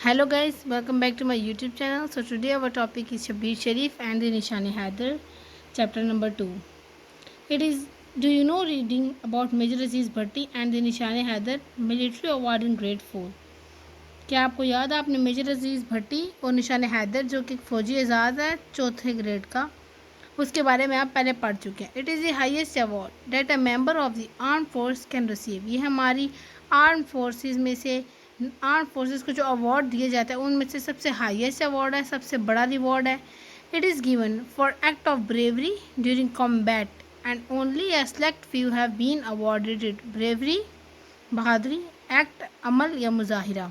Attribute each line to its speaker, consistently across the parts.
Speaker 1: Hello guys, welcome back to my YouTube channel. So today our topic is Shabir Sharif and the Nishani Haider, chapter number 2. It is, do you know reading about Major Aziz Bhatti and the Nishani Haider military award in grade 4? क्या आपको याद है आपने major अजीज़ भट्टी और निशान हैदर जो कि फौजी एजाज़ है चौथे ग्रेड का, उसके बारे में आप पहले पढ़ चुके हैं. It is the highest award that a member of the arm force can receive. ये हमारी आर्म फोर्सेस में से आर्म फोर्सेस को जो अवार्ड दिए जाते हैं उनमें से सबसे हाईएस्ट अवार्ड है, सबसे बड़ा रिवॉर्ड है. It is given for act of bravery during combat and only a select few have been awarded it. Bravery बहादुरी, एक्ट अमल या मुजाहिरा,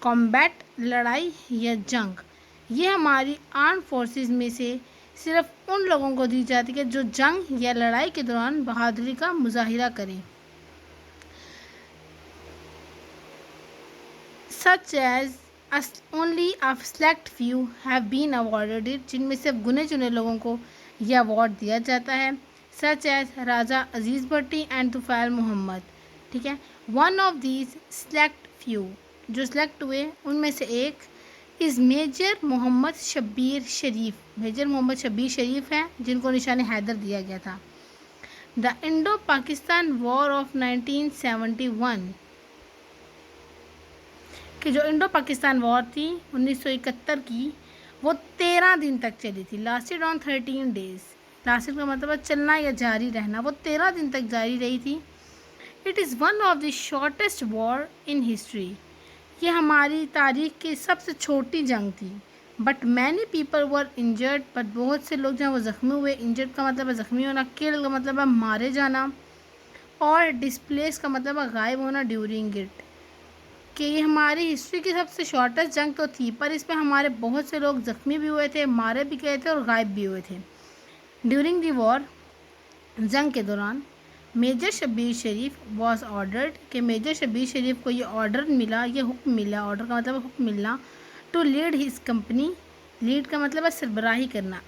Speaker 1: कॉम्बैट लड़ाई या जंग, ये हमारी आर्म फोर्सेस में से सिर्फ उन लोगों को दी जाती है जो जंग या लड़ाई के दौरान बहादुरी का मुजाहिरा करें. Such as only a select few have been awarded it, जिनमें से गुने चुने लोगों को यह अवार्ड दिया जाता है. Such as Raja Aziz Bhatti and Tufail Mohammad. ठीक है, one of these select few, जो सिलेक्ट हुए उनमें से एक is major Mohammad Shabbir Sharif. Major Mohammad Shabbir Sharif हैं जिनको निशान हैदर दिया गया था. The Indo Pakistan war of 1971, कि जो इंडो पाकिस्तान वॉर थी 1971 की, वो 13 दिन तक चली थी. Lasted on 13 days. लास्टेड का मतलब चलना या जारी रहना, वो 13 दिन तक जारी रही थी. It is one of the shortest war in history. ये हमारी तारीख की सबसे छोटी जंग थी. But many people were injured, but बहुत से लोग जो हैं वो ज़ख्मी हुए. इंजर्ड का मतलब है ज़ख्मी होना, किल का मतलब है मारे जाना, और डिस्प्लेस का मतलब है गायब होना ड्यूरिंग इट. कि ये हमारी हिस्ट्री की सबसे शॉर्टेस्ट जंग तो थी, पर इसमें हमारे बहुत से लोग ज़ख्मी भी हुए थे, मारे भी गए थे और गायब भी हुए थे. ड्यूरिंग दी वॉर, जंग के दौरान, major Shabbir Sharif was ordered, कि मेजर शब्बीर शरीफ को ये ऑर्डर मिला, ये हुक्म मिला, ऑर्डर का मतलब हुक्म मिलना, to lead his company. Lead का मतलब है सरबराही करना,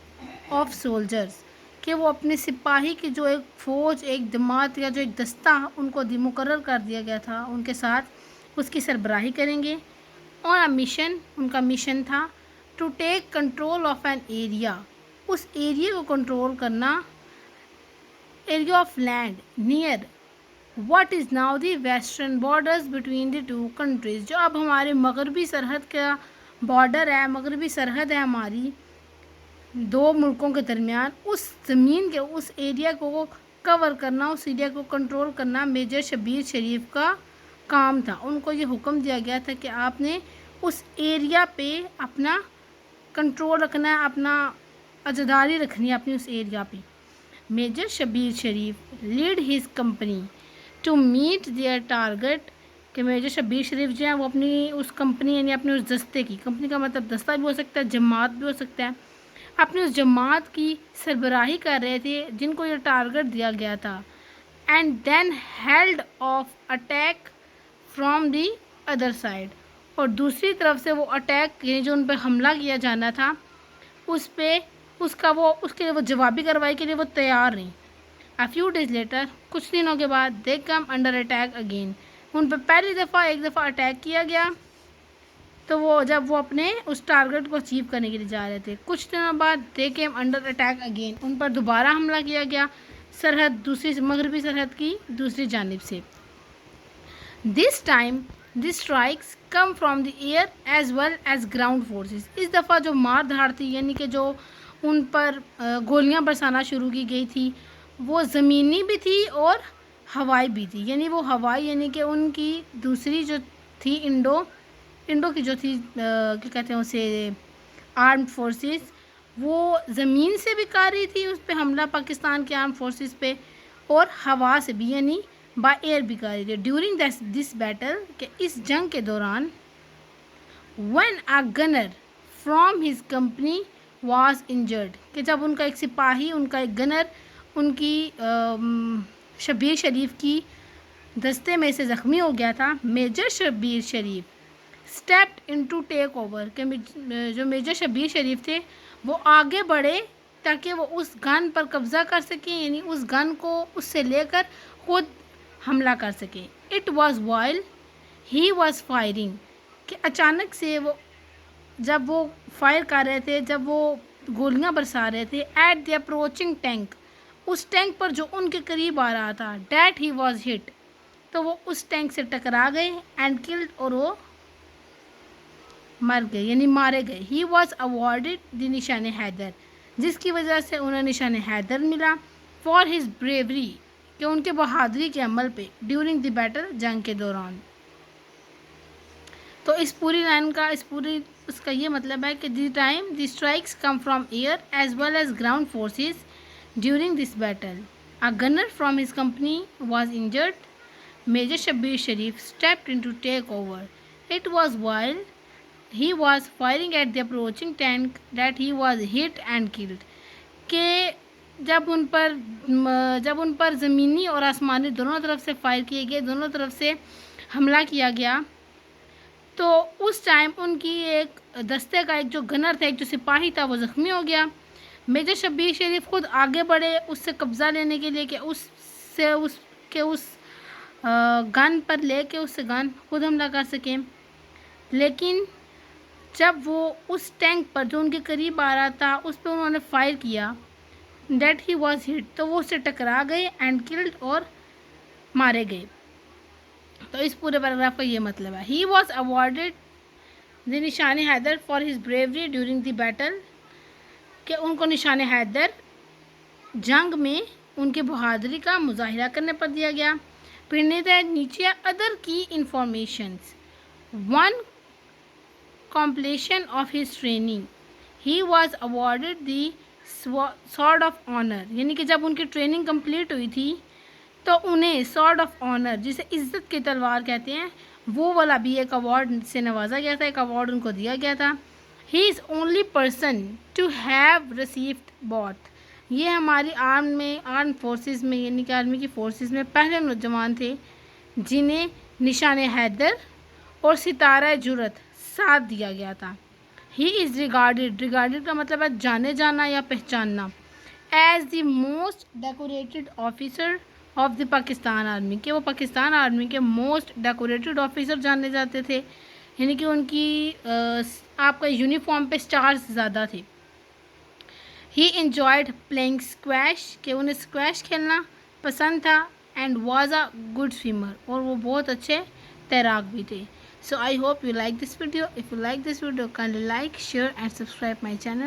Speaker 1: ऑफ सोल्जर्स, कि वो अपने सिपाही की जो एक फ़ौज, एक जमात या जो एक दस्ता उनको मुकर्रर कर दिया गया था उनके साथ, उसकी सरबराही करेंगे. और अ मिशन, उनका मिशन था to take control of an area, उस एरिया को कंट्रोल करना, area of land near what is now the western borders between the two countries. जो अब हमारे मगरबी सरहद का बॉर्डर है, मगरबी सरहद है हमारी दो मुल्कों के दरमियान, उस ज़मीन के उस एरिया को कवर करना, उस एरिया को कंट्रोल करना मेजर शब्बीर शरीफ का काम था. उनको ये हुक्म दिया गया था कि आपने उस एरिया पे अपना कंट्रोल रखना है, अपना अजदारी रखनी है अपनी उस एरिया पे. Major Shabbir Sharif lead his company to meet their target, कि मेजर शब्बीर शरीफ जो है वो अपनी उस कंपनी यानी अपने उस दस्ते की, कंपनी का मतलब दस्ता भी हो सकता है, जमात भी हो सकता है, अपनी उस जमात की सरबराही कर रहे थे जिनको ये टारगेट दिया गया था. And then held off attack from the other side, और दूसरी तरफ से वो अटैक यानी जो उन पर हमला किया जाना था उस पर उसके लिए वो जवाबी कार्रवाई के लिए वो तैयार नहीं. A few days later, कुछ दिनों के बाद, they come under attack again, उन पर पहली दफ़ा एक दफ़ा अटैक किया गया. तो वो जब वो अपने उस टारगेट को अचीव करने के लिए जा रहे थे, कुछ दिनों बाद they came under attack again, उन पर दोबारा हमला किया गया सरहद, दूसरी मगरबी सरहद की दूसरी जानिब से. This time the strikes come from the air as well as ground forces. इस दफ़ा जो मार धाड़ थी यानी कि जो उन पर गोलियां बरसाना शुरू की गई थी वो ज़मीनी भी थी और हवाई भी थी. यानी वो हवाई यानी कि उनकी दूसरी जो थी इंडो की जो थी क्या कहते हैं उसे, आर्म्ड फोर्सेस, वो ज़मीन से भी कर रही थी उस पर हमला पाकिस्तान के आर्म फोर्सेस पे, और हवा से भी यानी बाय एयर भी कर रही थी. ड्यूरिंग दिस बैटल, के इस जंग के दौरान, when a gunner from his company was injured, कि जब उनका एक सिपाही, उनका एक गनर उनकी शब्बीर शरीफ की दस्ते में से ज़ख्मी हो गया था, मेजर शब्बीर शरीफ स्टेप्ड इनटू टेक ओवर, के जो मेजर शब्बीर शरीफ थे वो आगे बढ़े ताकि वो उस गन पर कब्ज़ा कर सकें, यानी उस गन को उससे लेकर खुद हमला कर सकें. It was while he was firing, कि अचानक से जब वो फायर कर रहे थे, जब वो गोलियां बरसा रहे थे, एट द अप्रोचिंग टैंक, उस टैंक पर जो उनके करीब आ रहा था, डैट ही वॉज हिट, तो वो उस टैंक से टकरा गए, एंड किल्ड, और वो मर गए यानी मारे गए। He was awarded the Nishan Haider, जिसकी वजह से उन्हें निशान हैदर मिला, फॉर हिज ब्रेवरी, कि उनके बहादुरी के अमल पे, ड्यूरिंग द बैटल, जंग के दौरान। तो इस पूरी लाइन का उसका ये मतलब है कि the time the strikes come from air as well as ground forces during this battle, a gunner from his company was injured. Major Shabbir Sharif stepped in to take over. It was while he was firing at the approaching tank that he was hit and killed. कि जब उन पर ज़मीनी और आसमानी दोनों तरफ से फायर किए गए, दोनों तरफ से हमला किया गया, तो उस टाइम उनकी एक दस्ते का एक जो गनर था, एक जो सिपाही था, वो ज़ख्मी हो गया। मेजर शब्बीर शरीफ खुद आगे बढ़े उससे कब्ज़ा लेने के लिए, कि उस गन पर लेके उससे गन खुद हमला कर सकें, लेकिन जब वो उस टैंक पर जो उनके करीब आ रहा था उस पर उन्होंने फायर किया, डेट ही वॉज हिट, तो वो उससे टकरा गए, एंड किल्ड, और मारे गए। तो इस पूरे पैराग्राफ का ये मतलब है, he was awarded the Nishan Haider for his bravery during the battle, कि उनको निशान हैदर जंग में उनके बहादुरी का मुजाहिरा करने पर दिया गया। फिर नीचे अदर की informations, one completion of his training, he was awarded the sword of honor, यानी कि जब उनकी ट्रेनिंग कंप्लीट हुई थी तो उन्हें sword of honor, जिसे इज़्ज़त की तलवार कहते हैं, वो वाला भी एक अवार्ड से नवाजा गया था, एक अवार्ड उनको दिया गया था। He is only person to have received both, ये हमारी आर्म फोर्सेस में, यानी कि आर्मी की फोर्सेस में पहले नौजवान थे जिन्हें निशान हैदर और सितारा जुरत साथ दिया गया था। ही इज़ रिगार्डेड का मतलब है जाने जाना या पहचानना, as the most decorated officer of the Pakistan army, के वो पाकिस्तान आर्मी के मोस्ट डेकोरेटेड ऑफिसर जाने जाते थे, यानी कि उनकी आपका यूनिफॉर्म पे स्टार्स ज़्यादा थे। ही इंजॉयड प्लेइंग स्क्वैश, के उन्हें स्क्वैश खेलना पसंद था, and was a good swimmer, और वो बहुत अच्छे तैराक भी थे। So I hope you like this video. If you like this video, kindly like, share and subscribe my channel.